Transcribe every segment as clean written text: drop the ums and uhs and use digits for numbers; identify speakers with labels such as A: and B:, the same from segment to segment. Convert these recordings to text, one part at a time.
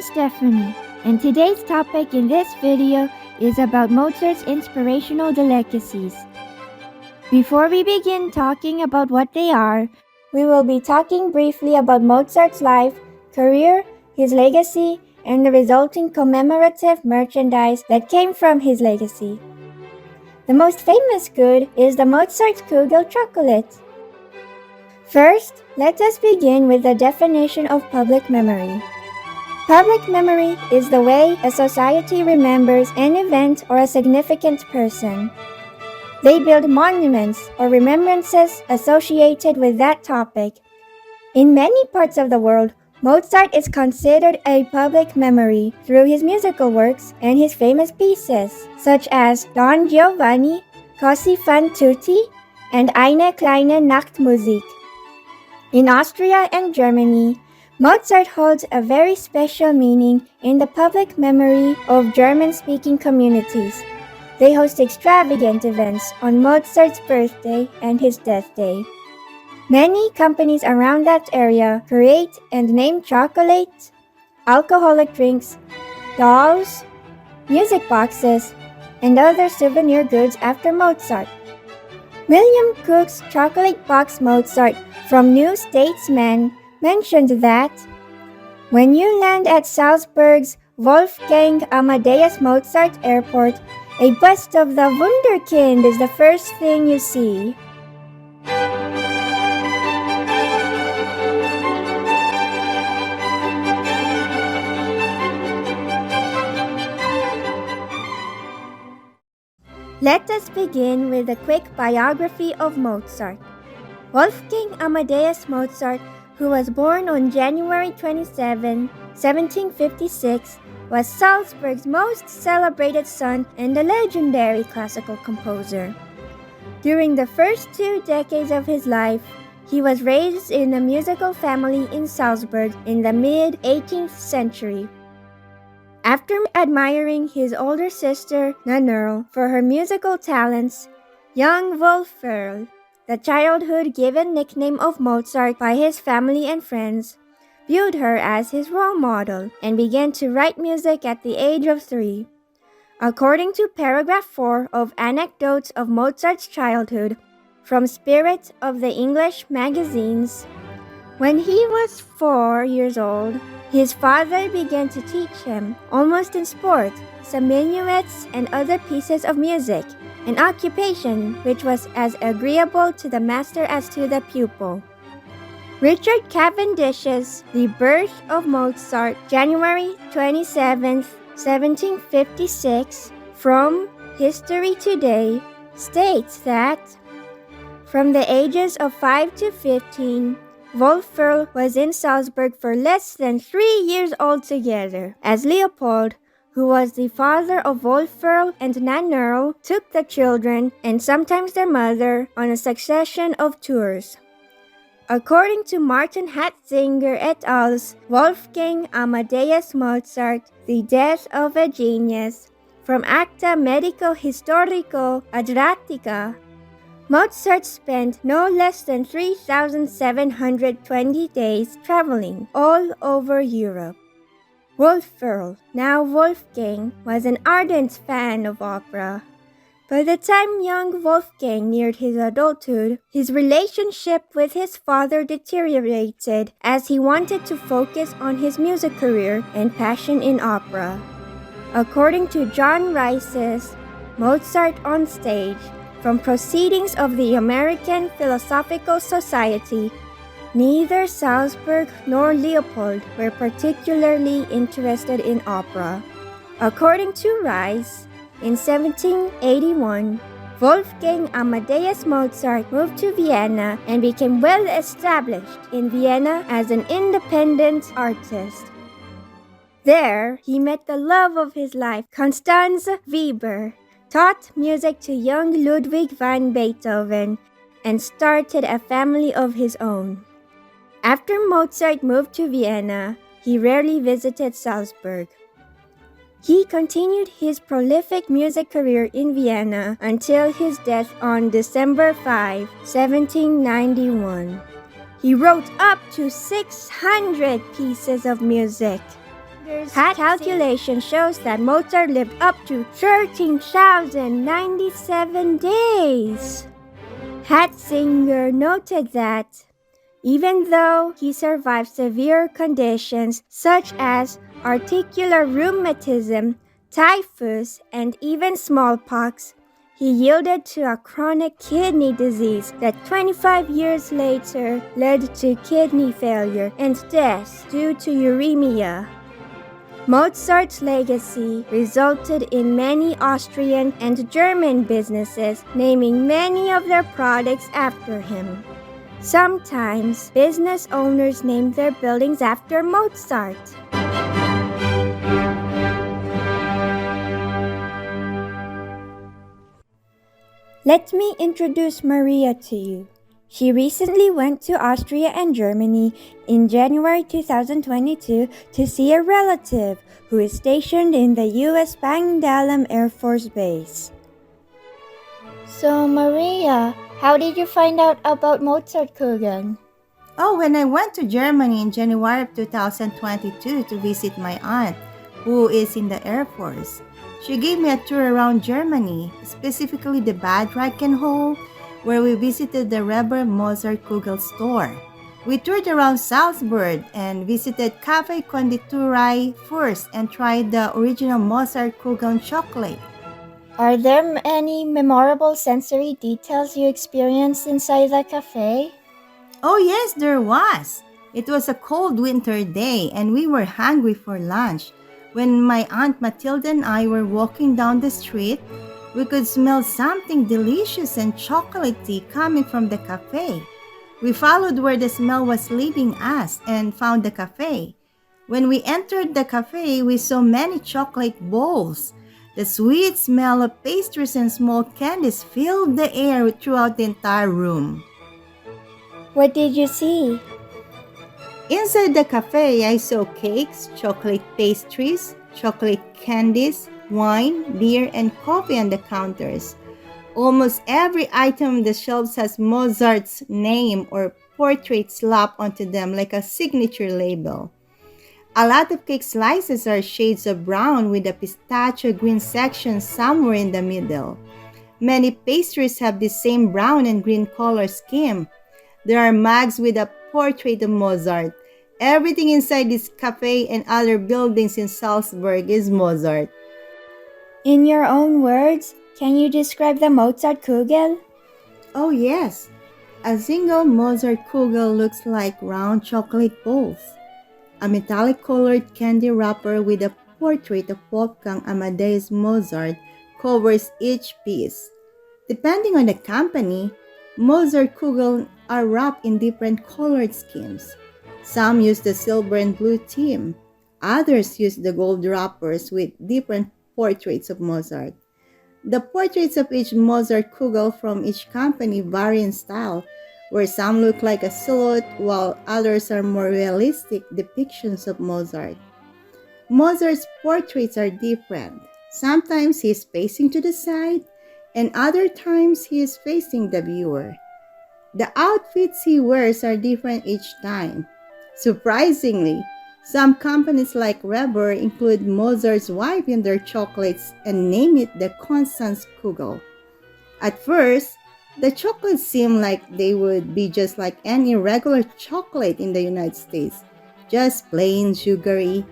A: Stephanie, and today's topic in this video is about Mozart's Inspirational Delicacies. Before we begin talking about what they are, we will be talking briefly about Mozart's life, career, his legacy, and the resulting commemorative merchandise that came from his legacy. The most famous good is the Mozartkugel chocolate. First, let us begin with the definition of public memory. Public memory is the way a society remembers an event or a significant person. They build monuments or remembrances associated with that topic. In many parts of the world, Mozart is considered a public memory through his musical works and his famous pieces, such as Don Giovanni, Così fan tutti, and Eine, Kleine Nachtmusik. In Austria and Germany, Mozart holds a very special meaning in the public memory of German-speaking communities. They host extravagant events on Mozart's birthday and his death day. Many companies around that area create and name chocolate, alcoholic drinks, dolls, music boxes, and other souvenir goods after Mozart. William Cook's chocolate box Mozart from New Statesman mentioned that, "When you land at Salzburg's Wolfgang Amadeus Mozart Airport, a bust of the Wunderkind is the first thing you see." Let us begin with a quick biography of Mozart. Wolfgang Amadeus Mozart, who was born on January 27, 1756, was Salzburg's most celebrated son and a legendary classical composer. During the first 2 decades of his life, he was raised in a musical family in Salzburg in the mid-18th century. After admiring his older sister, Nannerl, for her musical talents, young Wolfgang, the childhood given nickname of Mozart by his family and friends, viewed her as his role model and began to write music at the age of 3. According to paragraph 4 of Anecdotes of Mozart's Childhood from Spirit of the English magazines, when he was 4 years old, his father began to teach him, almost in sport, some minuets and other pieces of music, an occupation which was as agreeable to the master as to the pupil. Richard Cavendish's The Birth of Mozart, January 27, 1756, from History Today, states that, from the ages of 5 to 15, Wolfgang was in Salzburg for less than 3 years altogether, as Leopold, who was the father of Wolfgang and Nannerl, took the children, and sometimes their mother, on a succession of tours. According to Martin Hatzinger et al.'s Wolfgang Amadeus Mozart, The Death of a Genius, from Acta Medico-Historico Adriatica, Mozart spent no less than 3,720 days traveling all over Europe. Wolfgang, now Wolfgang, was an ardent fan of opera. By the time young Wolfgang neared his adulthood, his relationship with his father deteriorated as he wanted to focus on his music career and passion in opera. According to John Rice's Mozart on Stage, from Proceedings of the American Philosophical Society, neither Salzburg nor Leopold were particularly interested in opera. According to Rice, in 1781, Wolfgang Amadeus Mozart moved to Vienna and became well established in Vienna as an independent artist. There, he met the love of his life, Constanze Weber, taught music to young Ludwig van Beethoven, and started a family of his own. After Mozart moved to Vienna, he rarely visited Salzburg. He continued his prolific music career in Vienna until his death on December 5, 1791. He wrote up to 600 pieces of music. Calculation shows that Mozart lived up to 13,097 days. Hatzinger noted that even though he survived severe conditions such as articular rheumatism, typhus, and even smallpox, he yielded to a chronic kidney disease that 25 years later led to kidney failure and death due to uremia. Mozart's legacy resulted in many Austrian and German businesses naming many of their products after him. Sometimes, business owners named their buildings after Mozart. Let me introduce Maria to you. She recently went to Austria and Germany in January 2022 to see a relative who is stationed in the U.S. Spangdahlem Air Force Base. So, Maria, how did you find out about Mozartkugel?
B: Oh, when I went to Germany in January of 2022 to visit my aunt, who is in the Air Force. She gave me a tour around Germany, specifically the Bad Reichenhall, where we visited the Reber Mozartkugel store. We toured around Salzburg and visited Cafe Konditorei first and tried the original Mozartkugel chocolate.
A: Are there any memorable sensory details you experienced inside the cafe?
B: Oh yes, there was. It was a cold winter day and we were hungry for lunch. When my Aunt Matilda and I were walking down the street, we could smell something delicious and chocolatey coming from the cafe. We followed where the smell was leading us and found the cafe. When we entered the cafe, we saw many chocolate bowls. The sweet smell of pastries and small candies filled the air throughout the entire room.
A: What did you see?
B: Inside the cafe, I saw cakes, chocolate pastries, chocolate candies, wine, beer, and coffee on the counters. Almost every item on the shelves has Mozart's name or portrait slapped onto them like a signature label. A lot of cake slices are shades of brown with a pistachio green section somewhere in the middle. Many pastries have the same brown and green color scheme. There are mugs with a portrait of Mozart. Everything inside this cafe and other buildings in Salzburg is Mozart.
A: In your own words, can you describe the Mozartkugel?
B: Oh yes, a single Mozartkugel looks like round chocolate balls. A metallic colored candy wrapper with a portrait of Wolfgang Amadeus Mozart covers each piece. Depending on the company, Mozartkugel are wrapped in different colored schemes. Some use the silver and blue theme. Others use the gold wrappers with different portraits of Mozart. The portraits of each Mozartkugel from each company vary in style, where some look like a silhouette while others are more realistic depictions of Mozart. Mozart's portraits are different. Sometimes he is facing to the side, and other times he is facing the viewer. The outfits he wears are different each time. Surprisingly, some companies like Reber include Mozart's wife in their chocolates and name it the Concerto. At first, the chocolates seem like they would be just like any regular chocolate in the United States, just plain sugary.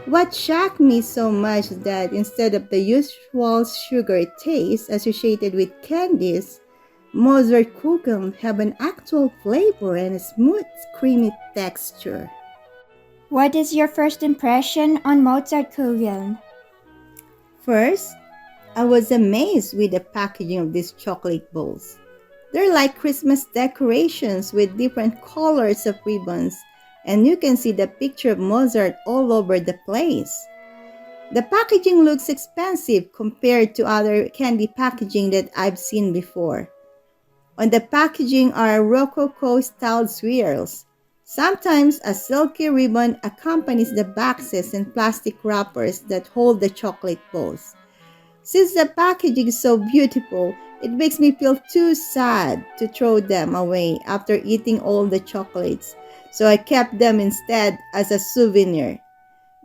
B: What shocked me so much is that instead of the usual sugary taste associated with candies, Mozartkugel have an actual flavor and a smooth, creamy texture.
A: What is your first impression on Mozartkugel?
B: First, I was amazed with the packaging of these chocolate bowls. They're like Christmas decorations with different colors of ribbons, and you can see the picture of Mozart all over the place. The packaging looks expensive compared to other candy packaging that I've seen before. On the packaging are Rococo-styled swirls. Sometimes a silky ribbon accompanies the boxes and plastic wrappers that hold the chocolate balls. Since the packaging is so beautiful, it makes me feel too sad to throw them away after eating all the chocolates, so I kept them instead as a souvenir.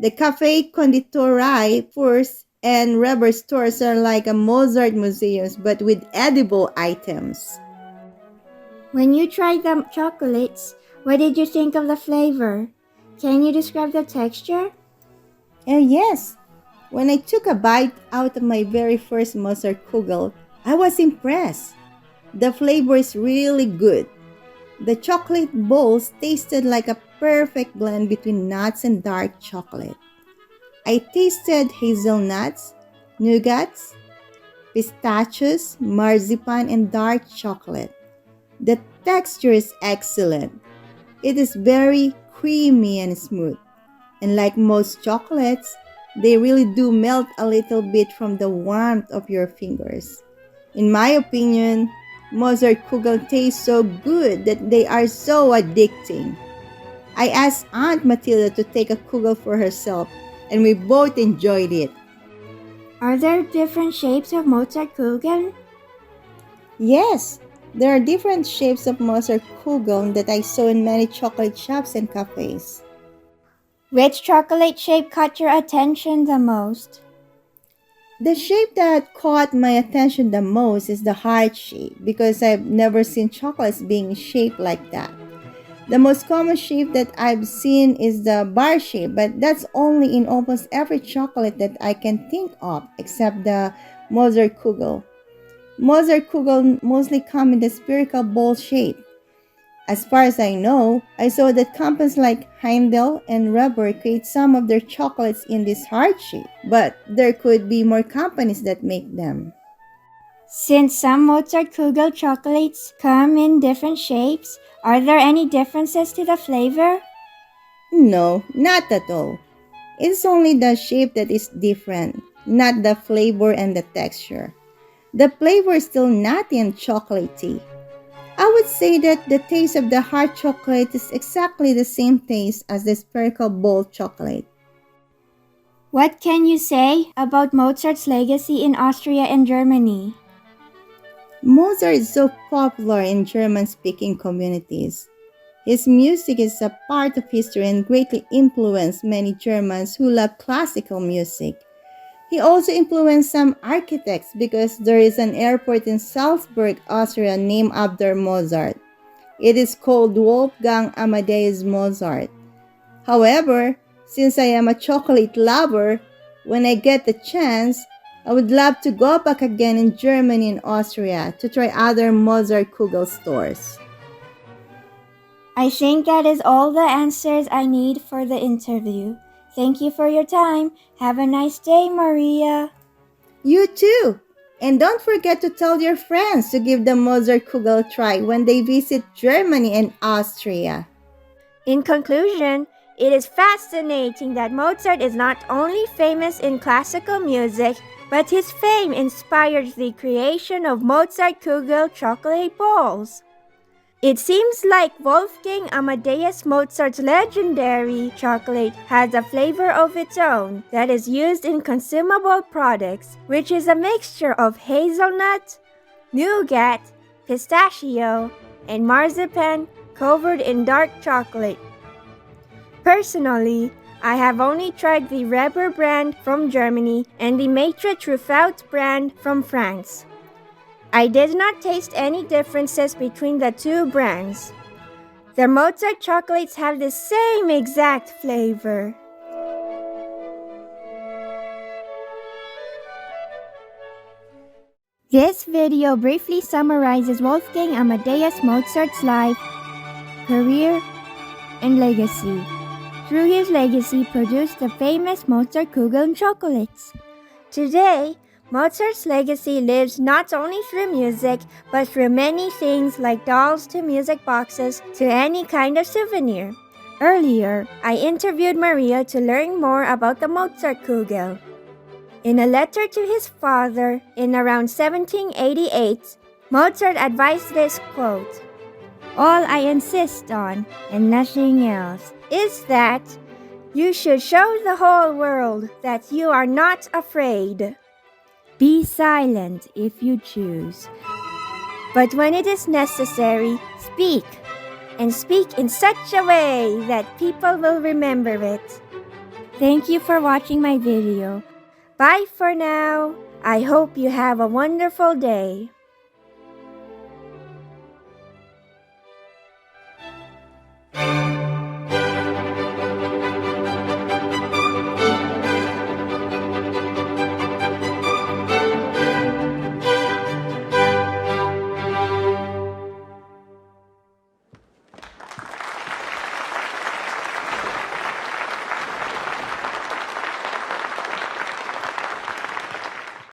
B: The Cafe Conditorei, Furs, and rubber stores are like a Mozart museums but with edible items.
A: When you tried the chocolates, what did you think of the flavor? Can you describe the texture?
B: Yes, when I took a bite out of my very first Mozartkugel, I was impressed. The flavor is really good. The chocolate balls tasted like a perfect blend between nuts and dark chocolate. I tasted hazelnuts, nougats, pistachios, marzipan, and dark chocolate. The texture is excellent. It is very creamy and smooth. And like most chocolates, they really do melt a little bit from the warmth of your fingers. In my opinion, Mozartkugel taste so good that they are so addicting. I asked Aunt Matilda to take a kugel for herself, and we both enjoyed it.
A: Are there different shapes of Mozartkugel?
B: Yes, there are different shapes of Mozartkugel that I saw in many chocolate shops and cafes.
A: Which chocolate shape caught your attention the most?
B: The shape that caught my attention the most is the heart shape because I've never seen chocolates being shaped like that. The most common shape that I've seen is the bar shape, but that's only in almost every chocolate that I can think of except the Mozartkugel. Mozartkugel mostly come in the spherical bowl shape. As far as I know, I saw that companies like Heindel and Rubber create some of their chocolates in this heart shape, but there could be more companies that make them.
A: Since some Mozartkugel chocolates come in different shapes, are there any differences to the flavor?
B: No, not at all. It's only the shape that is different, not the flavor and the texture. The flavor is still nutty and chocolatey. I would say that the taste of the hard chocolate is exactly the same taste as the spherical bowl chocolate.
A: What can you say about Mozart's legacy in Austria and Germany?
B: Mozart is so popular in German-speaking communities. His music is a part of history and greatly influenced many Germans who love classical music. He also influenced some architects because there is an airport in Salzburg, Austria named after Mozart. It is called Wolfgang Amadeus Mozart. However, since I am a chocolate lover, when I get the chance, I would love to go back again in Germany and Austria to try other Mozartkugel stores.
A: I think that is all the answers I need for the interview. Thank you for your time. Have a nice day, Maria.
B: You too! And don't forget to tell your friends to give the Mozartkugel a try when they visit Germany and Austria.
A: In conclusion, it is fascinating that Mozart is not only famous in classical music, but his fame inspired the creation of Mozartkugel chocolate balls. It seems like Wolfgang Amadeus Mozart's legendary chocolate has a flavor of its own that is used in consumable products, which is a mixture of hazelnut, nougat, pistachio, and marzipan covered in dark chocolate. Personally, I have only tried the Reber brand from Germany and the Maitre Truffaut brand from France. I did not taste any differences between the two brands. The Mozart chocolates have the same exact flavor. This video briefly summarizes Wolfgang Amadeus Mozart's life, career, and legacy. Through his legacy produced the famous Mozartkugel chocolates. Today, Mozart's legacy lives not only through music, but through many things like dolls to music boxes to any kind of souvenir. Earlier, I interviewed Maria to learn more about the Mozartkugel. In a letter to his father in around 1788, Mozart advised this quote, "All I insist on, and nothing else, is that you should show the whole world that you are not afraid. Be silent if you choose. But when it is necessary, speak, and speak in such a way that people will remember it." Thank you for watching my video. Bye for now. I hope you have a wonderful day.